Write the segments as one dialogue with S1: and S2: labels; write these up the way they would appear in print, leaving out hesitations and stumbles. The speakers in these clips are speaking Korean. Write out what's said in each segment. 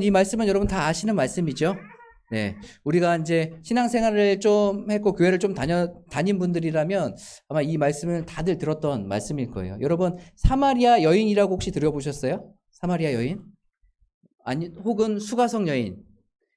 S1: 이 말씀은 여러분 다 아시는 말씀이죠. 네. 우리가 이제 신앙생활을 좀 했고 교회를 좀 다닌 분들이라면 아마 이 말씀을 다들 들었던 말씀일 거예요. 여러분, 사마리아 여인이라고 혹시 들어보셨어요? 사마리아 여인? 아니, 혹은 수가성 여인.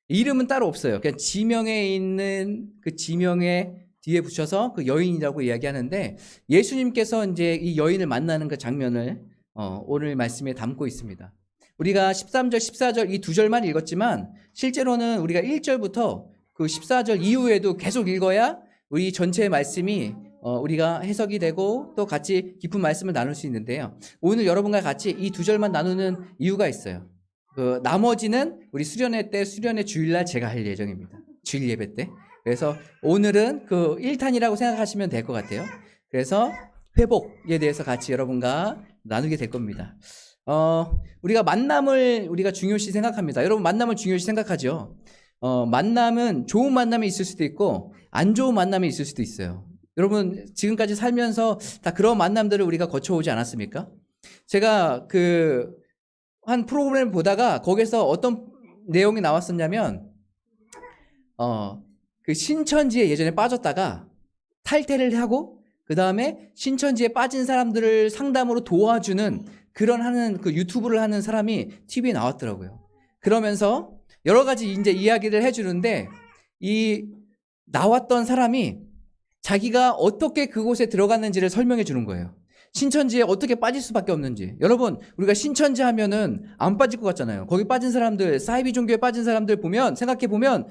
S1: 이름은 따로 없어요. 그냥 지명에 있는 그 지명에 뒤에 붙여서 그 여인이라고 이야기하는데, 예수님께서 이제 이 여인을 만나는 그 장면을 오늘 말씀에 담고 있습니다. 우리가 13절, 14절 이 두 절만 읽었지만 실제로는 우리가 1절부터 그 14절 이후에도 계속 읽어야 우리 전체의 말씀이 우리가 해석이 되고 또 같이 깊은 말씀을 나눌 수 있는데요. 오늘 여러분과 같이 이 두 절만 나누는 이유가 있어요. 그 나머지는 우리 수련회 때 수련회 주일날 제가 할 예정입니다. 주일 예배 때. 그래서 오늘은 그 1탄이라고 생각하시면 될 것 같아요. 그래서 회복에 대해서 같이 여러분과 나누게 될 겁니다. 우리가 만남을 우리가 중요시 생각합니다. 여러분 만남을 중요시 생각하죠. 만남은 좋은 만남이 있을 수도 있고 안 좋은 만남이 있을 수도 있어요. 여러분 지금까지 살면서 다 그런 만남들을 우리가 거쳐오지 않았습니까? 제가 한 프로그램을 보다가 거기서 어떤 내용이 나왔었냐면 그 신천지에 예전에 빠졌다가 탈퇴를 하고 그 다음에 신천지에 빠진 사람들을 상담으로 도와주는 그런 그 유튜브를 하는 사람이 TV에 나왔더라고요. 그러면서 여러 가지 이제 이야기를 해주는데 이 나왔던 사람이 자기가 어떻게 그곳에 들어갔는지를 설명해 주는 거예요. 신천지에 어떻게 빠질 수밖에 없는지. 여러분, 우리가 신천지 하면은 안 빠질 것 같잖아요. 거기 빠진 사람들, 사이비 종교에 빠진 사람들 보면, 생각해 보면,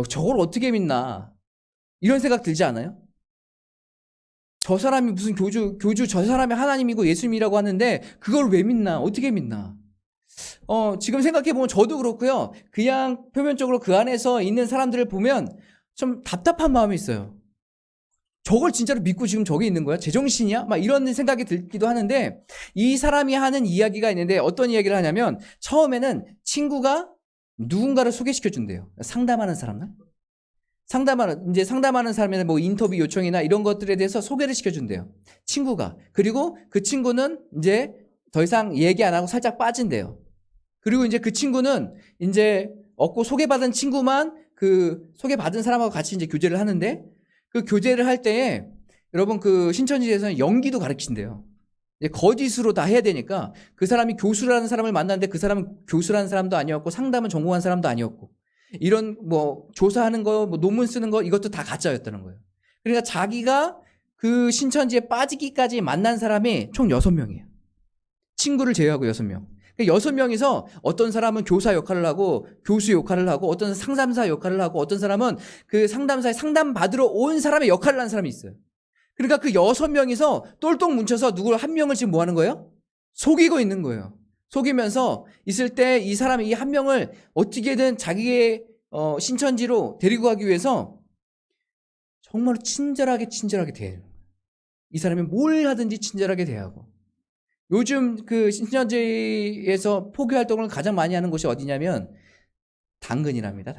S1: 저걸 어떻게 믿나. 이런 생각 들지 않아요? 저 사람이 무슨 교주 저 사람이 하나님이고 예수님이라고 하는데, 그걸 왜 믿나? 어떻게 믿나? 지금 생각해 보면 저도 그렇고요. 그냥 표면적으로 그 안에서 있는 사람들을 보면 좀 답답한 마음이 있어요. 저걸 진짜로 믿고 지금 저기 있는 거야? 제정신이야? 막 이런 생각이 들기도 하는데, 이 사람이 하는 이야기가 있는데 어떤 이야기를 하냐면 처음에는 친구가 누군가를 소개시켜 준대요. 상담하는 사람을. 상담하는 사람의 뭐 인터뷰 요청이나 이런 것들에 대해서 소개를 시켜 준대요. 친구가. 그리고 그 친구는 이제 더 이상 얘기 안 하고 살짝 빠진대요. 그리고 이제 그 친구는 이제 없고 소개받은 친구만 그 소개받은 사람하고 같이 이제 교제를 하는데, 그 교제를 할 때에 여러분 그 신천지에서는 연기도 가르친대요. 이제 거짓으로 다 해야 되니까 그 사람이 교수라는 사람을 만났는데 그 사람은 교수라는 사람도 아니었고 상담을 전공한 사람도 아니었고 이런 뭐 조사하는 거, 뭐 논문 쓰는 거 이것도 다 가짜였다는 거예요. 그러니까 자기가 그 신천지에 빠지기까지 만난 사람이 총 6명이에요. 친구를 제외하고 6명. 6명이서 어떤 사람은 교사 역할을 하고 교수 역할을 하고 어떤 상담사 역할을 하고 어떤 사람은 그 상담사에 상담받으러 온 사람의 역할을 하는 사람이 있어요. 그러니까 그 6명이서 똘똘 뭉쳐서 누구 한 명을 지금 뭐 하는 거예요? 속이고 있는 거예요. 속이면서 있을 때 이 사람이 이 한 명을 어떻게든 자기의 신천지로 데리고 가기 위해서 정말 친절하게 대해요. 이 사람이 뭘 하든지 친절하게 대하고. 요즘 그 신천지에서 포교 활동을 가장 많이 하는 곳이 어디냐면 당근이랍니다.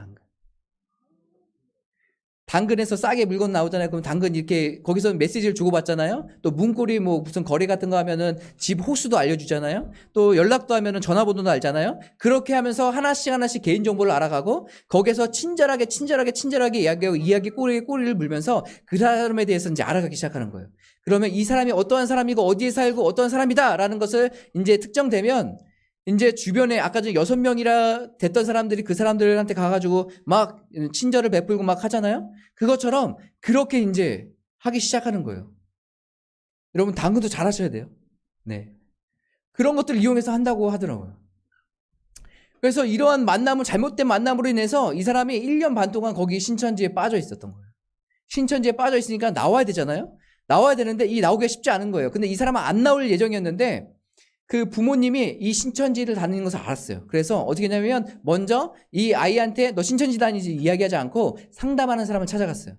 S1: 당근에서 싸게 물건 나오잖아요. 그럼 당근 이렇게 거기서 메시지를 주고받잖아요. 또 문고리 뭐 무슨 거래 같은 거 하면은 집 호수도 알려주잖아요. 또 연락도 하면은 전화번호도 알잖아요. 그렇게 하면서 하나씩 개인 정보를 알아가고 거기서 친절하게 이야기하고 이야기 꼬리를 물면서 그 사람에 대해서 이제 알아가기 시작하는 거예요. 그러면 이 사람이 어떠한 사람이고 어디에 살고 어떠한 사람이다라는 것을 이제 특정되면 이제 주변에 아까 전에 6명이라 됐던 사람들이 그 사람들한테 가가지고 막 친절을 베풀고 막 하잖아요. 그것처럼 그렇게 이제 하기 시작하는 거예요. 여러분 당근도 잘 하셔야 돼요. 네. 그런 것들을 이용해서 한다고 하더라고요. 그래서 이러한 잘못된 만남으로 인해서 이 사람이 1년 반 동안 거기 신천지에 빠져 있었던 거예요. 신천지에 빠져 있으니까 나와야 되잖아요. 나와야 되는데 나오기가 쉽지 않은 거예요. 근데 이 사람은 안 나올 예정이었는데 그 부모님이 이 신천지를 다니는 것을 알았어요. 그래서 어떻게 했냐면 먼저 이 아이한테 너 신천지 다니지 이야기하지 않고 상담하는 사람을 찾아갔어요.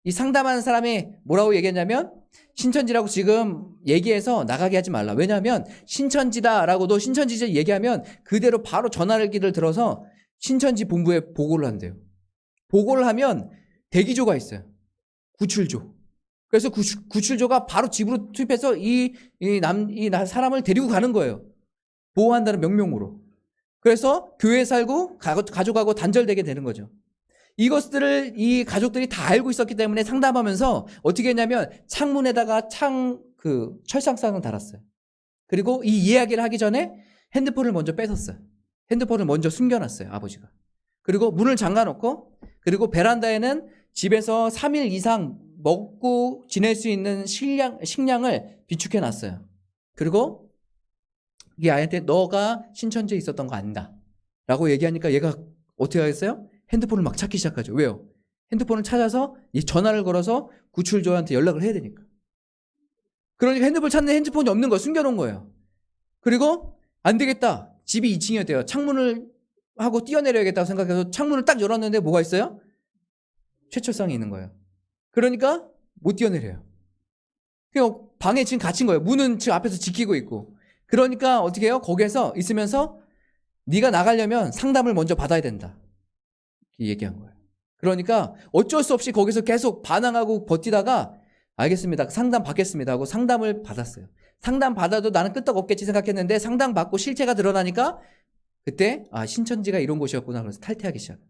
S1: 이 상담하는 사람이 뭐라고 얘기했냐면 신천지라고 지금 얘기해서 나가게 하지 말라. 왜냐하면 신천지다라고 너 신천지 얘기하면 그대로 바로 전화기를 들어서 신천지 본부에 보고를 한대요. 보고를 하면 대기조가 있어요. 구출조. 그래서 구출조가 바로 집으로 투입해서 이 사람을 데리고 가는 거예요. 보호한다는 명목으로. 그래서 교회에 살고 가족하고 단절되게 되는 거죠. 이것들을 이 가족들이 다 알고 있었기 때문에 상담하면서 어떻게 했냐면 창문에다가 철상상을 달았어요. 그리고 이 이야기를 하기 전에 핸드폰을 먼저 뺏었어요. 핸드폰을 먼저 숨겨놨어요, 아버지가. 그리고 문을 잠가놓고, 그리고 베란다에는 집에서 3일 이상 먹고 지낼 수 있는 식량을 비축해놨어요. 그리고 이 아이한테 너가 신천지에 있었던 거 안다 라고 얘기하니까 얘가 어떻게 하겠어요? 핸드폰을 막 찾기 시작하죠. 왜요? 핸드폰을 찾아서 이 전화를 걸어서 구출조한테 연락을 해야 되니까. 그러니까 핸드폰 찾는 핸드폰이 없는 거 숨겨놓은 거예요. 그리고 안 되겠다. 집이 2층이었대요. 창문을 하고 뛰어내려야겠다고 생각해서 창문을 딱 열었는데 뭐가 있어요? 최철상이 있는 거예요. 그러니까 못 뛰어내려요. 그냥 방에 지금 갇힌 거예요. 문은 지금 앞에서 지키고 있고. 그러니까 어떻게 해요? 거기에서 있으면서 네가 나가려면 상담을 먼저 받아야 된다. 이렇게 얘기한 거예요. 그러니까 어쩔 수 없이 거기서 계속 반항하고 버티다가 알겠습니다. 상담 받겠습니다 하고 상담을 받았어요. 상담 받아도 나는 끄떡없겠지 생각했는데 상담 받고 실체가 드러나니까 그때 신천지가 이런 곳이었구나 그래서 탈퇴하기 시작해요.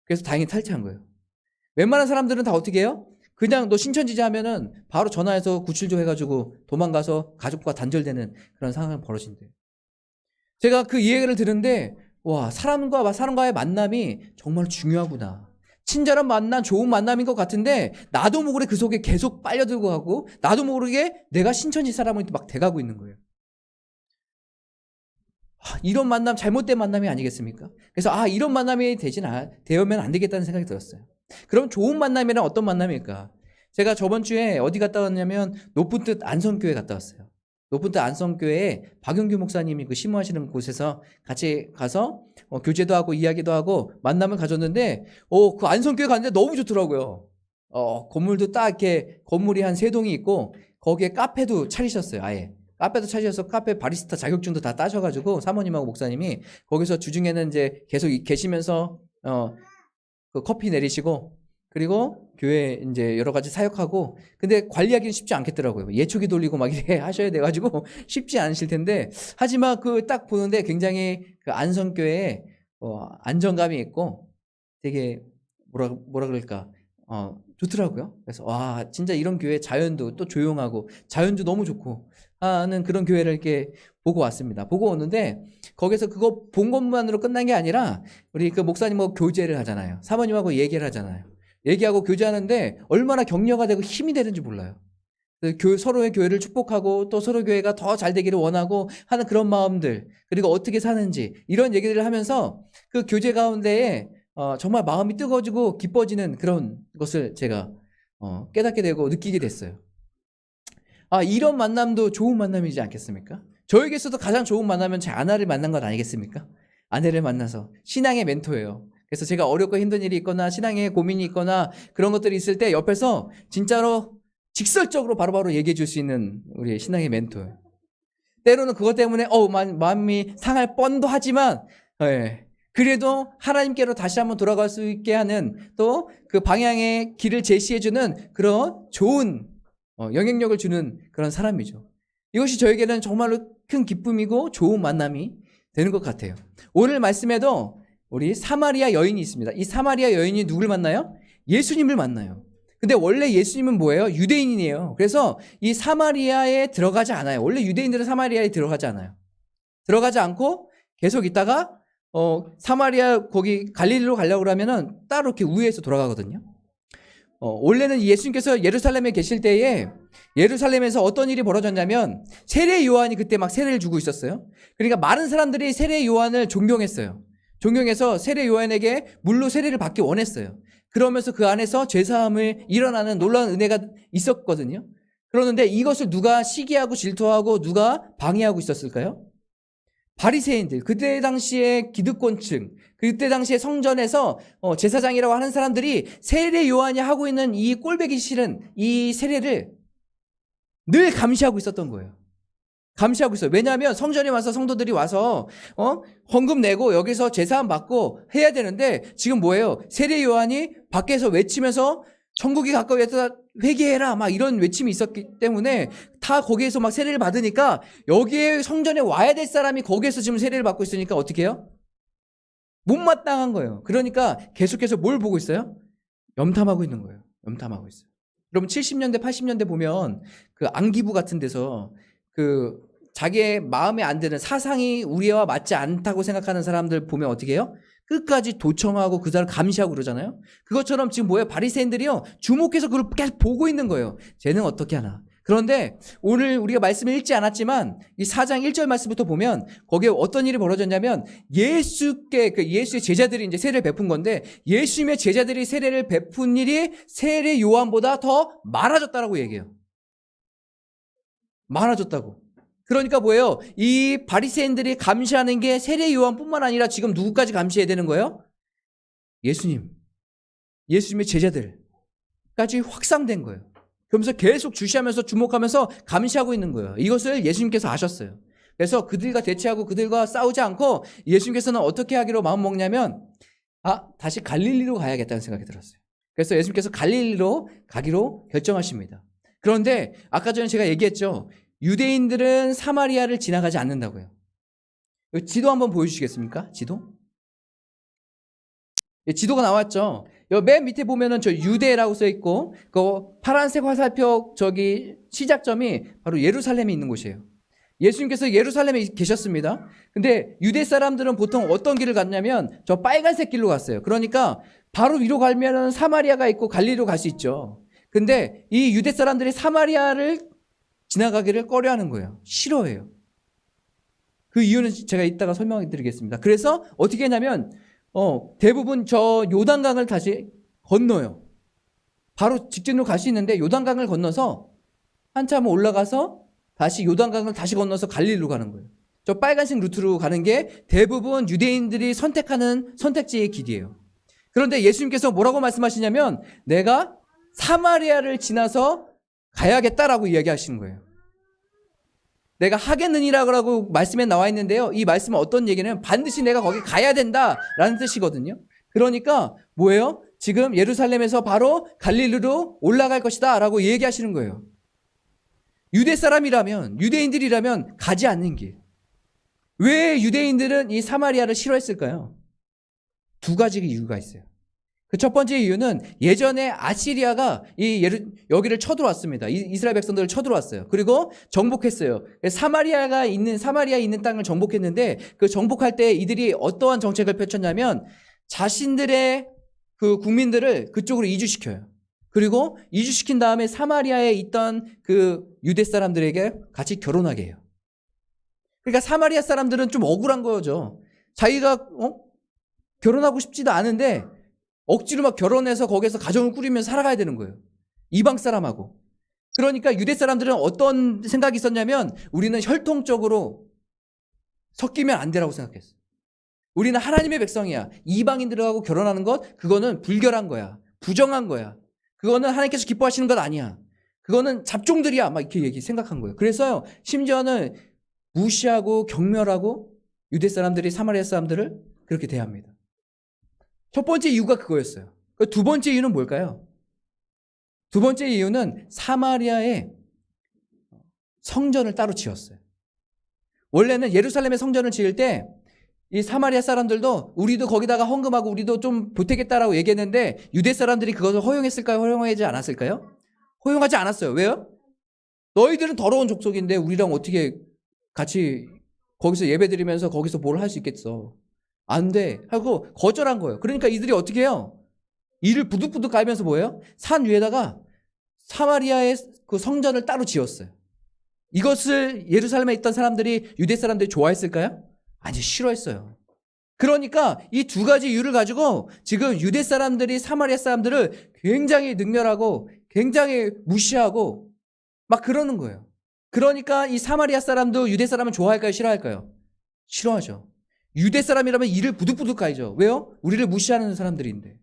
S1: 그래서 다행히 탈퇴한 거예요. 웬만한 사람들은 다 어떻게 해요? 그냥 너 신천지자 하면은 바로 전화해서 구출조 해가지고 도망가서 가족과 단절되는 그런 상황이 벌어진대요. 제가 그 이야기를 들은데 와, 사람과의 만남이 정말 중요하구나. 친절한 만남, 좋은 만남인 것 같은데 나도 모르게 그 속에 계속 빨려들고 가고 나도 모르게 내가 신천지 사람을 막 돼가고 있는 거예요. 이런 만남 잘못된 만남이 아니겠습니까? 그래서 이런 만남이 되면 안 되겠다는 생각이 들었어요. 그럼 좋은 만남이란 어떤 만남일까? 제가 저번 주에 어디 갔다 왔냐면 높은 뜻 안성교회 갔다 왔어요. 높은 뜻 안성교회에 박용규 목사님이 그 심호하시는 곳에서 같이 가서 교제도 하고 이야기도 하고 만남을 가졌는데 그 안성교회 갔는데 너무 좋더라고요. 건물도 딱 이렇게 건물이 한 3동이 있고 거기에 카페도 차리셨어요. 아예 카페도 차리셔서 카페 바리스타 자격증도 다 따셔가지고 사모님하고 목사님이 거기서 주중에는 이제 계속 계시면서 그 커피 내리시고 그리고 교회 이제 여러 가지 사역하고 근데 관리하기는 쉽지 않겠더라고요. 예초기 돌리고 막 이렇게 하셔야 돼가지고 쉽지 않으실 텐데 하지만 그 딱 보는데 굉장히 그 안성교회에 안정감이 있고 되게 뭐라 그럴까 좋더라고요. 그래서 와 진짜 이런 교회 자연도 또 조용하고 자연도 너무 좋고 하는 그런 교회를 이렇게 보고 왔습니다. 보고 오는데 거기서 그거 본 것만으로 끝난 게 아니라 우리 그 목사님하고 교제를 하잖아요. 사모님하고 얘기를 하잖아요. 얘기하고 교제하는데 얼마나 격려가 되고 힘이 되는지 몰라요. 서로의 교회를 축복하고 또 서로 교회가 더 잘 되기를 원하고 하는 그런 마음들 그리고 어떻게 사는지 이런 얘기들을 하면서 그 교제 가운데에 정말 마음이 뜨거워지고 기뻐지는 그런 것을 제가 깨닫게 되고 느끼게 됐어요. 이런 만남도 좋은 만남이지 않겠습니까? 저에게서도 가장 좋은 만남은 제 아내를 만난 것 아니겠습니까? 아내를 만나서 신앙의 멘토예요. 그래서 제가 어렵고 힘든 일이 있거나 신앙에 고민이 있거나 그런 것들이 있을 때 옆에서 진짜로 직설적으로 바로바로 얘기해 줄 수 있는 우리 신앙의 멘토예요. 때로는 그것 때문에 마음이 상할 뻔도 하지만 그래도 하나님께로 다시 한번 돌아갈 수 있게 하는 또 그 방향의 길을 제시해 주는 그런 좋은 영향력을 주는 그런 사람이죠. 이것이 저에게는 정말로 큰 기쁨이고 좋은 만남이 되는 것 같아요. 오늘 말씀에도 우리 사마리아 여인이 있습니다. 이 사마리아 여인이 누굴 만나요? 예수님을 만나요. 근데 원래 예수님은 뭐예요? 유대인이에요. 그래서 이 사마리아에 들어가지 않아요. 원래 유대인들은 사마리아에 들어가지 않아요. 들어가지 않고 계속 있다가 사마리아 거기 갈릴리로 가려고 그러면은 따로 이렇게 우회해서 돌아가거든요. 원래는 예수님께서 예루살렘에 계실 때에 예루살렘에서 어떤 일이 벌어졌냐면 세례 요한이 그때 막 세례를 주고 있었어요. 그러니까 많은 사람들이 세례 요한을 존경했어요. 존경해서 세례 요한에게 물로 세례를 받기 원했어요. 그러면서 그 안에서 죄사함을 일어나는 놀라운 은혜가 있었거든요. 그러는데 이것을 누가 시기하고 질투하고 누가 방해하고 있었을까요? 바리새인들, 그때 당시에 기득권층, 그때 당시에 성전에서 제사장이라고 하는 사람들이 세례 요한이 하고 있는 이 꼴보기 싫은 이 세례를 늘 감시하고 있었던 거예요. 감시하고 있어요. 왜냐하면 성전에 와서 성도들이 와서 헌금 내고 여기서 제사함 받고 해야 되는데 지금 뭐예요? 세례 요한이 밖에서 외치면서 천국이 가까이 회개해라 막 이런 외침이 있었기 때문에 다 거기에서 막 세례를 받으니까 여기에 성전에 와야 될 사람이 거기에서 지금 세례를 받고 있으니까 어떻게 해요? 못마땅한 거예요. 그러니까 계속해서 뭘 보고 있어요? 염탐하고 있는 거예요. 염탐하고 있어요. 여러분 70년대 80년대 보면 그 안기부 같은 데서 그 자기의 마음에 안 드는 사상이 우리와 맞지 않다고 생각하는 사람들 보면 어떻게 해요? 끝까지 도청하고 그 사람 감시하고 그러잖아요. 그것처럼 지금 뭐예요? 바리새인들이요 주목해서 그걸 계속 보고 있는 거예요. 쟤는 어떻게 하나. 그런데 오늘 우리가 말씀을 읽지 않았지만 이 4장 1절 말씀부터 보면 거기에 어떤 일이 벌어졌냐면 예수의 제자들이 이제 세례를 베푼 건데 예수님의 제자들이 세례를 베푼 일이 세례 요한보다 더 많아졌다라고 얘기해요. 많아졌다고. 그러니까 뭐예요? 이 바리새인들이 감시하는 게 세례 요한뿐만 아니라 지금 누구까지 감시해야 되는 거예요? 예수님의 제자들까지 확산된 거예요. 그러면서 계속 주시하면서 주목하면서 감시하고 있는 거예요. 이것을 예수님께서 아셨어요. 그래서 그들과 대치하고 그들과 싸우지 않고 예수님께서는 어떻게 하기로 마음먹냐면 다시 갈릴리로 가야겠다는 생각이 들었어요. 그래서 예수님께서 갈릴리로 가기로 결정하십니다. 그런데 아까 전에 제가 얘기했죠. 유대인들은 사마리아를 지나가지 않는다고요. 지도 한번 보여주시겠습니까? 지도? 지도가 나왔죠. 맨 밑에 보면은 저 유대라고 써 있고, 그 파란색 화살표 저기 시작점이 바로 예루살렘에 있는 곳이에요. 예수님께서 예루살렘에 계셨습니다. 근데 유대 사람들은 보통 어떤 길을 갔냐면 저 빨간색 길로 갔어요. 그러니까 바로 위로 가면은 사마리아가 있고 갈릴리로 갈 수 있죠. 근데 이 유대 사람들이 사마리아를 지나가기를 꺼려하는 거예요. 싫어해요. 그 이유는 제가 이따가 설명해 드리겠습니다. 그래서 어떻게 했냐면 대부분 저 요단강을 다시 건너요. 바로 직진으로 갈 수 있는데 요단강을 건너서 한참 올라가서 다시 요단강을 다시 건너서 갈릴리로 가는 거예요. 저 빨간색 루트로 가는 게 대부분 유대인들이 선택하는 선택지의 길이에요. 그런데 예수님께서 뭐라고 말씀하시냐면 내가 사마리아를 지나서 가야겠다라고 이야기하시는 거예요. 내가 하겠느니라고 말씀에 나와 있는데요. 이 말씀은 어떤 얘기냐면 반드시 내가 거기 가야 된다라는 뜻이거든요. 그러니까 뭐예요? 지금 예루살렘에서 바로 갈릴리로 올라갈 것이다 라고 얘기하시는 거예요. 유대 사람이라면, 유대인들이라면 가지 않는 길. 왜 유대인들은 이 사마리아를 싫어했을까요? 두 가지 이유가 있어요. 그 첫 번째 이유는 예전에 아시리아가 여기를 쳐들어왔습니다. 이스라엘 백성들을 쳐들어왔어요. 그리고 정복했어요. 사마리아에 있는 땅을 정복했는데 그 정복할 때 이들이 어떠한 정책을 펼쳤냐면 자신들의 그 국민들을 그쪽으로 이주시켜요. 그리고 이주시킨 다음에 사마리아에 있던 그 유대 사람들에게 같이 결혼하게 해요. 그러니까 사마리아 사람들은 좀 억울한 거죠. 자기가 결혼하고 싶지도 않은데 억지로 막 결혼해서 거기서 가정을 꾸리면서 살아가야 되는 거예요. 이방 사람하고. 그러니까 유대 사람들은 어떤 생각이 있었냐면 우리는 혈통적으로 섞이면 안 되라고 생각했어요. 우리는 하나님의 백성이야. 이방인들하고 결혼하는 것 그거는 불결한 거야. 부정한 거야. 그거는 하나님께서 기뻐하시는 것 아니야. 그거는 잡종들이야. 막 이렇게 생각한 거예요. 그래서요. 심지어는 무시하고 경멸하고 유대 사람들이 사마리아 사람들을 그렇게 대합니다. 첫 번째 이유가 그거였어요. 두 번째 이유는 뭘까요? 두 번째 이유는 사마리아에 성전을 따로 지었어요. 원래는 예루살렘에 성전을 지을 때 이 사마리아 사람들도 우리도 거기다가 헌금하고 우리도 좀 보태겠다라고 얘기했는데 유대 사람들이 그것을 허용했을까요? 허용하지 않았을까요? 허용하지 않았어요. 왜요? 너희들은 더러운 족속인데 우리랑 어떻게 같이 거기서 예배드리면서 거기서 뭘 할 수 있겠어. 안 돼 하고 거절한 거예요. 그러니까 이들이 어떻게 해요? 이를 부득부득 깔면서 뭐예요? 산 위에다가 사마리아의 그 성전을 따로 지었어요. 이것을 예루살렘에 있던 사람들이 유대 사람들이 좋아했을까요? 아니 싫어했어요. 그러니까 이 두 가지 이유를 가지고 지금 유대 사람들이 사마리아 사람들을 굉장히 능멸하고 굉장히 무시하고 막 그러는 거예요. 그러니까 이 사마리아 사람도 유대 사람을 좋아할까요? 싫어할까요? 싫어하죠. 유대 사람이라면 이를 부득부득 깔죠. 왜요? 우리를 무시하는 사람들인데,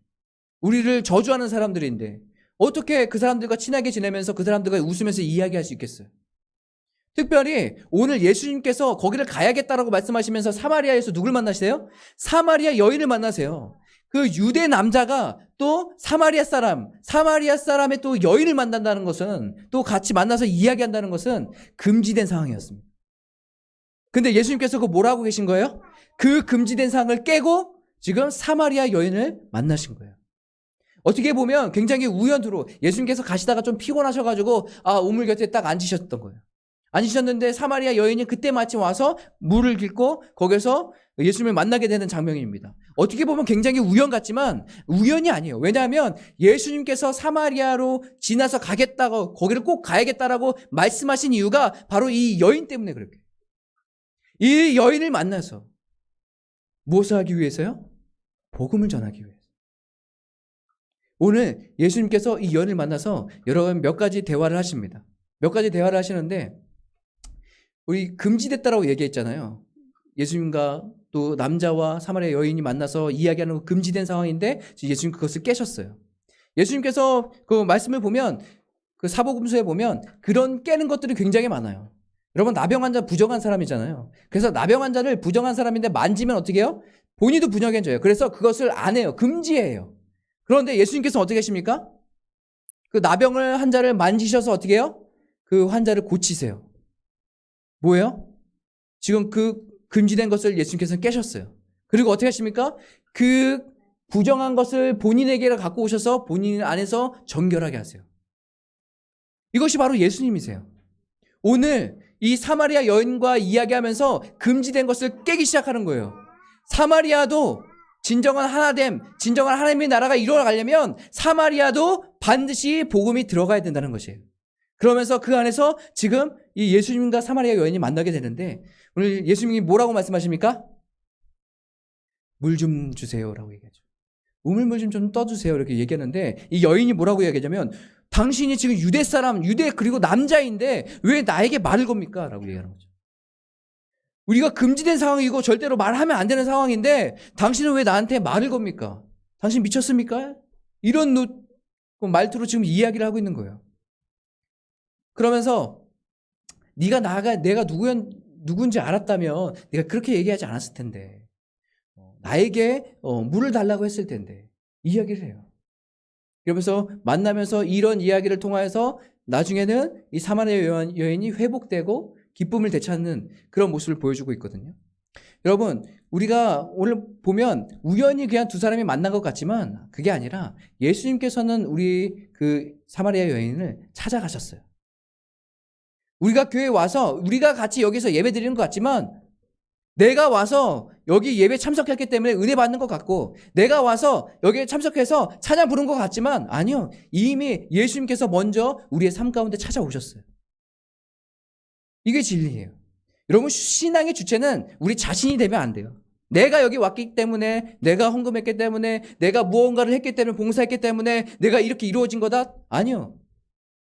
S1: 우리를 저주하는 사람들인데 어떻게 그 사람들과 친하게 지내면서 그 사람들과 웃으면서 이야기할 수 있겠어요? 특별히 오늘 예수님께서 거기를 가야겠다라고 말씀하시면서 사마리아에서 누굴 만나세요? 사마리아 여인을 만나세요. 그 유대 남자가 또 사마리아 사람의 또 여인을 만난다는 것은, 또 같이 만나서 이야기한다는 것은 금지된 상황이었습니다. 근데 예수님께서 그 뭐라고 계신 거예요? 그 금지된 상황을 깨고 지금 사마리아 여인을 만나신 거예요. 어떻게 보면 굉장히 우연으로 예수님께서 가시다가 좀 피곤하셔가지고 우물 곁에 딱 앉으셨던 거예요. 앉으셨는데 사마리아 여인이 그때 마침 와서 물을 깃고 거기서 예수님을 만나게 되는 장면입니다. 어떻게 보면 굉장히 우연 같지만 우연이 아니에요. 왜냐하면 예수님께서 사마리아로 지나서 가겠다고, 거기를 꼭 가야겠다라고 말씀하신 이유가 바로 이 여인 때문에 그렇게. 이 여인을 만나서 무엇을 하기 위해서요? 복음을 전하기 위해서. 오늘 예수님께서 이 여인을 만나서 여러분 몇 가지 대화를 하십니다. 몇 가지 대화를 하시는데, 우리 금지됐다라고 얘기했잖아요. 예수님과 또 남자와 사마리아 여인이 만나서 이야기하는 금지된 상황인데 예수님 그것을 깨셨어요. 예수님께서 그 말씀을 보면, 그 사복음서에 보면 그런 깨는 것들이 굉장히 많아요. 여러분, 나병 환자 부정한 사람이잖아요. 그래서 나병 환자를 부정한 사람인데 만지면 어떻게 해요? 본인도 부정해져요. 그래서 그것을 안 해요. 금지해요. 그런데 예수님께서 어떻게 하십니까? 그 나병을 환자를 만지셔서 어떻게 해요? 그 환자를 고치세요. 뭐예요? 지금 그 금지된 것을 예수님께서는 깨셨어요. 그리고 어떻게 하십니까? 그 부정한 것을 본인에게 갖고 오셔서 본인 안에서 정결하게 하세요. 이것이 바로 예수님이세요. 오늘 이 사마리아 여인과 이야기하면서 금지된 것을 깨기 시작하는 거예요. 사마리아도 진정한 하나됨, 진정한 하나님의 나라가 이루어가려면 사마리아도 반드시 복음이 들어가야 된다는 것이에요. 그러면서 그 안에서 지금 이 예수님과 사마리아 여인이 만나게 되는데, 오늘 예수님이 뭐라고 말씀하십니까? 물 좀 주세요라고 얘기하죠. 우물물 좀 떠주세요 이렇게 얘기하는데, 이 여인이 뭐라고 얘기하냐면, 당신이 지금 유대 그리고 남자인데 왜 나에게 말을 겁니까? 라고 얘기하는 거죠. 우리가 금지된 상황이고 절대로 말하면 안 되는 상황인데 당신은 왜 나한테 말을 겁니까? 당신 미쳤습니까? 이런 말투로 지금 이야기를 하고 있는 거예요. 그러면서 내가 누군지 알았다면 내가 그렇게 얘기하지 않았을 텐데, 나에게 물을 달라고 했을 텐데, 이야기를 해요. 그러면서 만나면서 이런 이야기를 통해서 나중에는 이 사마리아 여인이 회복되고 기쁨을 되찾는 그런 모습을 보여주고 있거든요. 여러분, 우리가 오늘 보면 우연히 그냥 두 사람이 만난 것 같지만 그게 아니라 예수님께서는 우리 그 사마리아 여인을 찾아가셨어요. 우리가 교회에 와서 우리가 같이 여기서 예배 드리는 것 같지만, 내가 와서 여기 예배 참석했기 때문에 은혜 받는 것 같고, 내가 와서 여기에 참석해서 찬양 부른 것 같지만, 아니요. 이미 예수님께서 먼저 우리의 삶 가운데 찾아오셨어요. 이게 진리예요. 여러분, 신앙의 주체는 우리 자신이 되면 안 돼요. 내가 여기 왔기 때문에, 내가 헌금했기 때문에, 내가 무언가를 했기 때문에, 봉사했기 때문에 내가 이렇게 이루어진 거다? 아니요.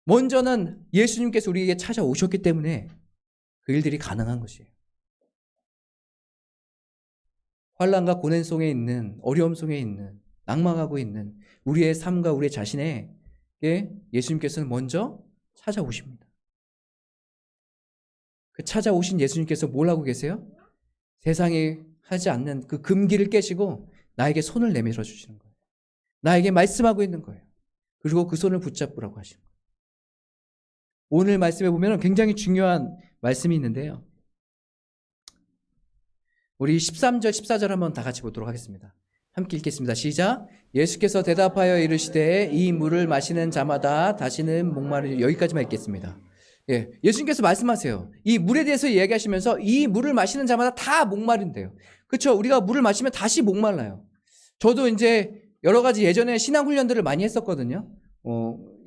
S1: 먼저는 예수님께서 우리에게 찾아오셨기 때문에 그 일들이 가능한 것이에요. 환난과 고난 속에 있는, 어려움 속에 있는, 낭망하고 있는 우리의 삶과 우리의 자신에게 예수님께서는 먼저 찾아오십니다. 그 찾아오신 예수님께서 뭘 하고 계세요? 세상에 하지 않는 그 금기를 깨시고 나에게 손을 내밀어 주시는 거예요. 나에게 말씀하고 있는 거예요. 그리고 그 손을 붙잡으라고 하시는 거예요. 오늘 말씀에 보면 굉장히 중요한 말씀이 있는데요. 우리 13절, 14절 한번 다 같이 보도록 하겠습니다. 함께 읽겠습니다. 시작. 예수께서 대답하여 이르시되 이 물을 마시는 자마다 다시는 목마르리. 여기까지만 읽겠습니다. 예수님께서 말씀하세요. 이 물에 대해서 이야기하시면서 이 물을 마시는 자마다 다 목마른대요. 그렇죠? 우리가 물을 마시면 다시 목말라요. 저도 이제 여러 가지 예전에 신앙 훈련들을 많이 했었거든요.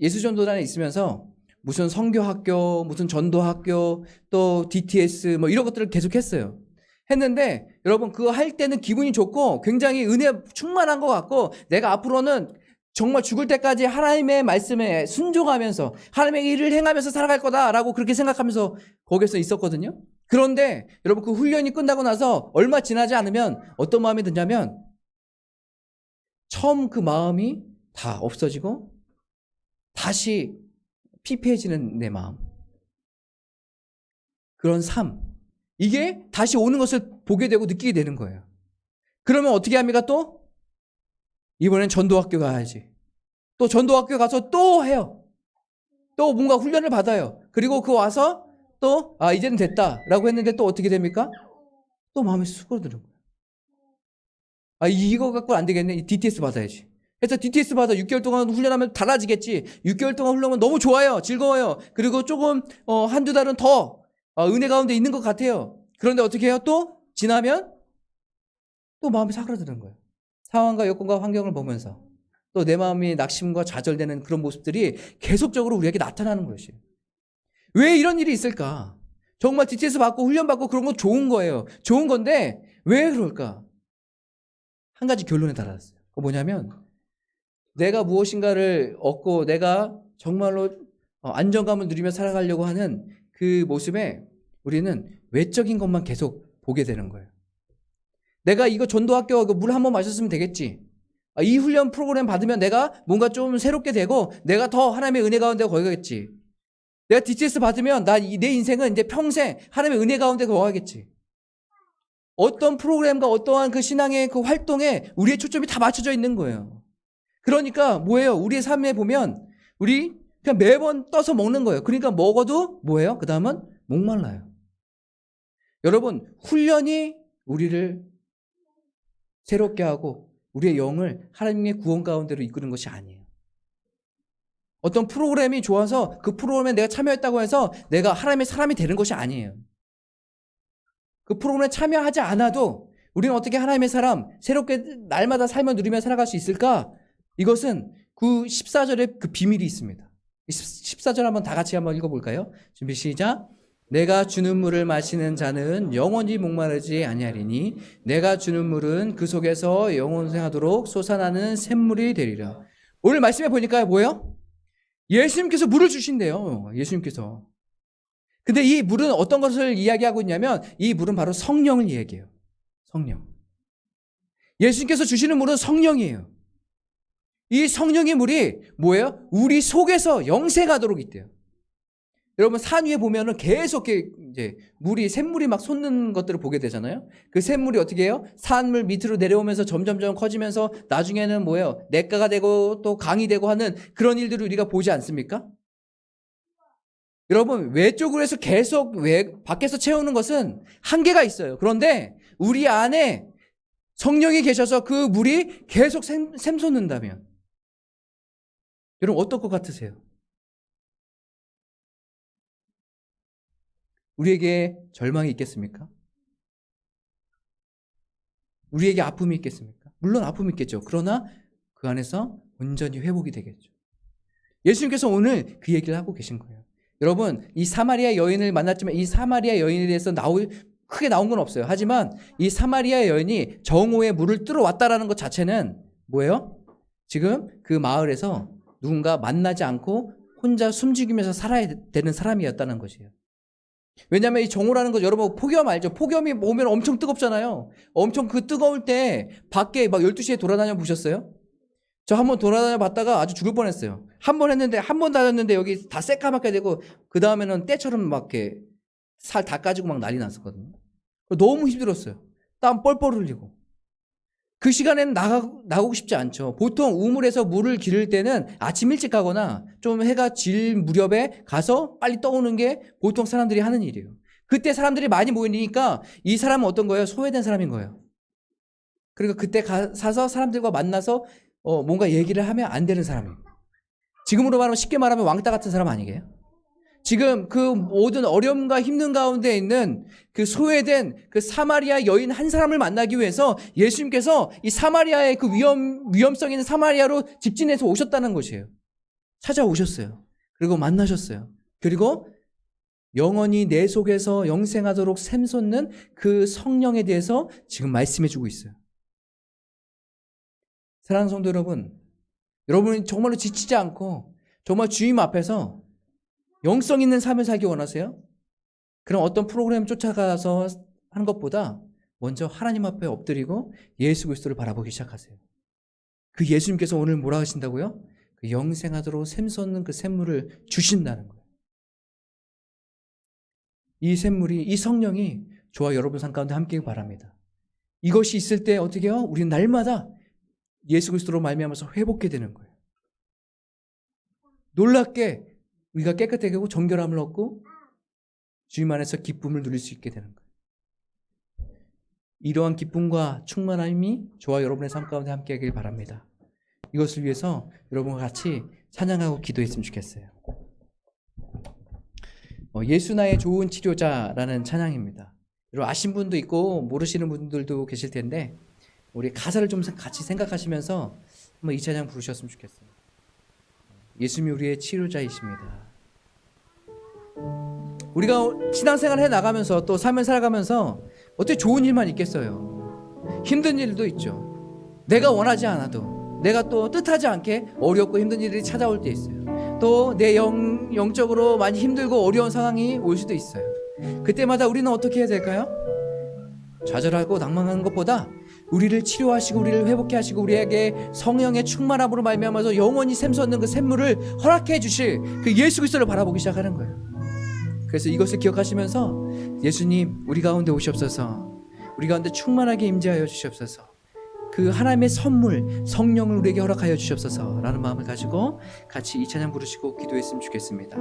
S1: 예수전도단에 있으면서 무슨 선교학교, 무슨 전도학교, 또 DTS 뭐 이런 것들을 계속 했는데 여러분, 그거 할 때는 기분이 좋고 굉장히 은혜 충만한 것 같고, 내가 앞으로는 정말 죽을 때까지 하나님의 말씀에 순종하면서 하나님의 일을 행하면서 살아갈 거다라고 그렇게 생각하면서 거기서 있었거든요. 그런데 여러분, 그 훈련이 끝나고 나서 얼마 지나지 않으면 어떤 마음이 드냐면, 처음 그 마음이 다 없어지고 다시 피폐해지는 내 마음, 그런 삶, 이게 다시 오는 것을 보게 되고 느끼게 되는 거예요. 그러면 어떻게 합니까? 또 이번엔 전도학교 가야지. 또 전도학교 가서 또 해요. 또 뭔가 훈련을 받아요. 그리고 그 와서 또 이제는 됐다라고 했는데 또 어떻게 됩니까? 또 마음이 수그러드는 거예요. 이거 갖고 안 되겠네. DTS 받아야지. 그래서 DTS 받아 6개월 동안 훈련하면 달라지겠지. 6개월 동안 훈련하면 너무 좋아요. 즐거워요. 그리고 조금 한두 달은 더 은혜 가운데 있는 것 같아요. 그런데 어떻게 해요? 또 지나면 또 마음이 사그라드는 거예요. 상황과 여건과 환경을 보면서 또 내 마음이 낙심과 좌절되는 그런 모습들이 계속적으로 우리에게 나타나는 것이에요. 왜 이런 일이 있을까? 정말 DTS 받고 훈련 받고 그런 거 좋은 거예요. 좋은 건데 왜 그럴까? 한 가지 결론에 달았어요. 그거 뭐냐면 내가 무엇인가를 얻고 내가 정말로 안정감을 누리며 살아가려고 하는 그 모습에 우리는 외적인 것만 계속 보게 되는 거예요. 내가 이거 전도학교 물 한 번 마셨으면 되겠지. 이 훈련 프로그램 받으면 내가 뭔가 좀 새롭게 되고 내가 더 하나님의 은혜 가운데 거하겠지. 내가 DTS 받으면 내 인생은 이제 평생 하나님의 은혜 가운데 거하겠지. 어떤 프로그램과 어떠한 그 신앙의 그 활동에 우리의 초점이 다 맞춰져 있는 거예요. 그러니까 뭐예요? 우리의 삶에 보면 우리 그냥 매번 떠서 먹는 거예요. 그러니까 먹어도 뭐예요? 그 다음은 목말라요. 여러분, 훈련이 우리를 새롭게 하고 우리의 영을 하나님의 구원 가운데로 이끄는 것이 아니에요. 어떤 프로그램이 좋아서 그 프로그램에 내가 참여했다고 해서 내가 하나님의 사람이 되는 것이 아니에요. 그 프로그램에 참여하지 않아도 우리는 어떻게 하나님의 사람, 새롭게 날마다 삶을 누리며 살아갈 수 있을까? 이것은 그 14절에 그 비밀이 있습니다. 14절 한번 다 같이 한번 읽어볼까요? 준비 시작. 내가 주는 물을 마시는 자는 영원히 목마르지 아니하리니 내가 주는 물은 그 속에서 영원하도록 솟아나는 샘물이 되리라. 오늘 말씀해 보니까 뭐예요? 예수님께서 물을 주신대요. 예수님께서. 근데 이 물은 어떤 것을 이야기하고 있냐면 이 물은 바로 성령을 이야기해요. 성령. 예수님께서 주시는 물은 성령이에요. 이 성령의 물이 뭐예요? 우리 속에서 영생하도록 있대요. 여러분 산 위에 보면은 계속 이제 물이 샘물이 막 솟는 것들을 보게 되잖아요. 그 샘물이 어떻게 해요? 산물 밑으로 내려오면서 점점점 커지면서 나중에는 뭐예요? 냇가가 되고 또 강이 되고 하는 그런 일들을 우리가 보지 않습니까? 여러분 외쪽으로 해서 계속 밖에서 채우는 것은 한계가 있어요. 그런데 우리 안에 성령이 계셔서 그 물이 계속 샘솟는다면 여러분 어떨 것 같으세요? 우리에게 절망이 있겠습니까? 우리에게 아픔이 있겠습니까? 물론 아픔이 있겠죠. 그러나 그 안에서 온전히 회복이 되겠죠. 예수님께서 오늘 그 얘기를 하고 계신 거예요. 여러분 이 사마리아 여인을 만났지만 이 사마리아 여인에 대해서 크게 나온 건 없어요. 하지만 이 사마리아 여인이 정오에 물을 뜨러 왔다라는 것 자체는 뭐예요? 지금 그 마을에서 누군가 만나지 않고 혼자 숨죽이면서 살아야 되는 사람이었다는 것이에요. 왜냐하면 이 정오라는 거 여러분 폭염 알죠? 폭염이 오면 엄청 뜨겁잖아요. 엄청 그 뜨거울 때 밖에 막 12시에 돌아다녀 보셨어요? 저 한번 돌아다녀 봤다가 아주 죽을 뻔했어요. 한 번 했는데 한 번 다녔는데 여기 다 새까맣게 되고 그 다음에는 때처럼 막 이렇게 살 다 까지고 막 난리 났었거든요. 너무 힘들었어요. 땀 뻘뻘 흘리고. 그 시간에는 나가고 싶지 않죠. 보통 우물에서 물을 기를 때는 아침 일찍 가거나 좀 해가 질 무렵에 가서 빨리 떠오는 게 보통 사람들이 하는 일이에요. 그때 사람들이 많이 모이니까 이 사람은 어떤 거예요? 소외된 사람인 거예요. 그러니까 그때 가서 사람들과 만나서 뭔가 얘기를 하면 안 되는 사람이에요. 지금으로 말하면 쉽게 말하면 왕따 같은 사람 아니게요? 지금 그 모든 어려움과 힘든 가운데 있는 그 소외된 그 사마리아 여인 한 사람을 만나기 위해서 예수님께서 이 사마리아의 그 위험성 있는 사마리아로 직진해서 오셨다는 것이에요. 찾아오셨어요. 그리고 만나셨어요. 그리고 영원히 내 속에서 영생하도록 샘솟는 그 성령에 대해서 지금 말씀해주고 있어요. 사랑하는 성도 여러분, 여러분이 정말로 지치지 않고 정말 주님 앞에서 영성 있는 삶을 살기 원하세요? 그럼 어떤 프로그램 쫓아가서 하는 것보다 먼저 하나님 앞에 엎드리고 예수 그리스도를 바라보기 시작하세요. 그 예수님께서 오늘 뭐라 하신다고요? 그 영생하도록 샘솟는 그 샘물을 주신다는 거예요. 이 샘물이, 이 성령이 저와 여러분 삶 가운데 함께 바랍니다. 이것이 있을 때 어떻게 해요? 우리는 날마다 예수 그리스도로 말미암아서 회복게 되는 거예요. 놀랍게 우리가 깨끗하게 하고 정결함을 얻고 주님 안에서 기쁨을 누릴 수 있게 되는 거예요. 이러한 기쁨과 충만함이 저와 여러분의 삶 가운데 함께 하길 바랍니다. 이것을 위해서 여러분과 같이 찬양하고 기도했으면 좋겠어요. 예수 나의 좋은 치료자라는 찬양입니다. 여러분 아신 분도 있고 모르시는 분들도 계실 텐데 우리 가사를 좀 같이 생각하시면서 한번 이 찬양 부르셨으면 좋겠어요. 예수님이 우리의 치료자이십니다. 우리가 신앙생활 해나가면서 또 삶을 살아가면서 어떻게 좋은 일만 있겠어요. 힘든 일도 있죠. 내가 원하지 않아도 내가 또 뜻하지 않게 어렵고 힘든 일이 찾아올 때 있어요. 또 내 영적으로 많이 힘들고 어려운 상황이 올 수도 있어요. 그때마다 우리는 어떻게 해야 될까요? 좌절하고 낭망하는 것보다 우리를 치료하시고 우리를 회복해 하시고 우리에게 성령의 충만함으로 말미암아서 영원히 샘솟는 그 샘물을 허락해 주실 그 예수 그리스도를 바라보기 시작하는 거예요. 그래서 이것을 기억하시면서 예수님 우리 가운데 오시옵소서, 우리 가운데 충만하게 임재하여 주시옵소서, 그 하나님의 선물 성령을 우리에게 허락하여 주시옵소서 라는 마음을 가지고 같이 이 찬양 부르시고 기도했으면 좋겠습니다.